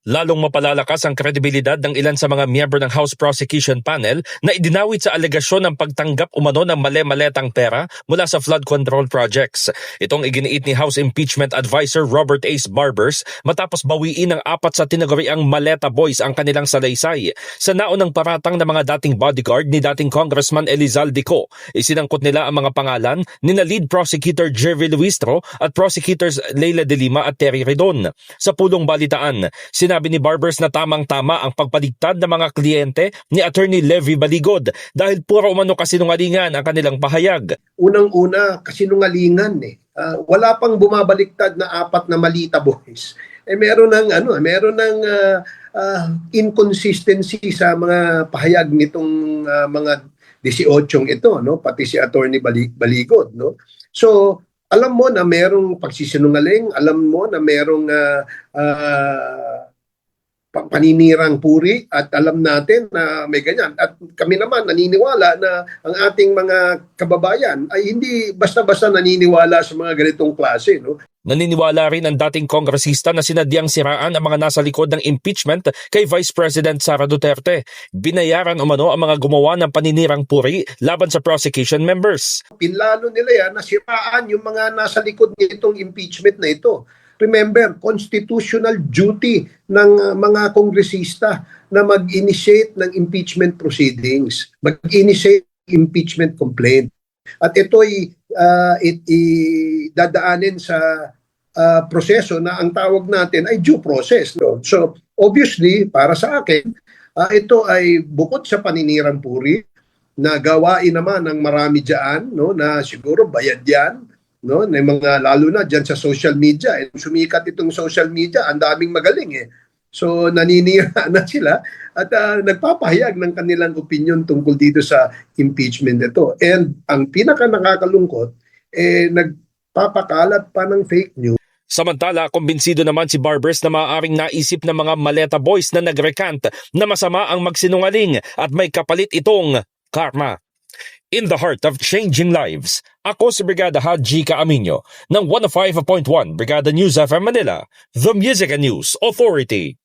Lalong mapalalakas ang kredibilidad ng ilan sa mga miyembro ng House Prosecution Panel na idinawit sa alegasyon ng pagtanggap umano ng male-maletang pera mula sa flood control projects. Itong iginiit ni House Impeachment Advisor Robert A. Barbers matapos bawiin ng 4 sa tinaguriang maleta boys ang kanilang salaysay. Sa naunang paratang ng mga dating bodyguard ni dating Congressman Elizalde Co, isinangkot nila ang mga pangalan ni na Lead Prosecutor Jervy Luistro at Prosecutors Leila de Lima at Terry Redon. Sa pulong balitaan, sinabi ni Barbers na tamang-tama ang pagpaligtad ng mga kliyente ni Attorney Levy Baligod dahil puro umano kasinungalingan ang kanilang pahayag. Unang-una, kasinungalingan eh. Wala pang bumabaliktad na 4 na malita boys. Meron ng inconsistency sa mga pahayag nitong mga 18 ito, no? Pati si Attorney Baligod, no? So, alam mo na merong pagsisinungaling, alam mo na merong paninirang puri at alam natin na may ganyan. At kami naman naniniwala na ang ating mga kababayan ay hindi basta-basta naniniwala sa mga ganitong klase. No? Naniniwala rin ang dating kongresista na sinadyang siraan ang mga nasa likod ng impeachment kay Vice President Sara Duterte. Binayaran umano ang mga gumawa ng paninirang puri laban sa prosecution members. Pinlano nila yan na siraan yung mga nasa likod nitong impeachment na ito. Remember, constitutional duty ng mga kongresista na mag-initiate ng impeachment proceedings, mag-initiate impeachment complaint. At ito'y dadaanin sa proseso na ang tawag natin ay due process. No? So, obviously, para sa akin, ito ay bukod sa paninirang puri, na gawain naman ng marami dyan, no? Na siguro bayad yan, no, na mga lalo na diyan sa social media. Sumikat itong social media, ang daming magaling eh. So naninira na sila at nagpapahayag ng kanilang opinion tungkol dito sa impeachment nito. And ang pinaka nakakalungkot nagpapakalat pa ng fake news. Samantala, kumbinsido naman si Barbers na maaaring naisip ng mga maleta boys na nagrecant na masama ang magsinungaling at may kapalit itong karma. In the heart of changing lives, ako si Brigada Haji Caaminio ng 105.1 Brigada News FM Manila, The Music and News Authority.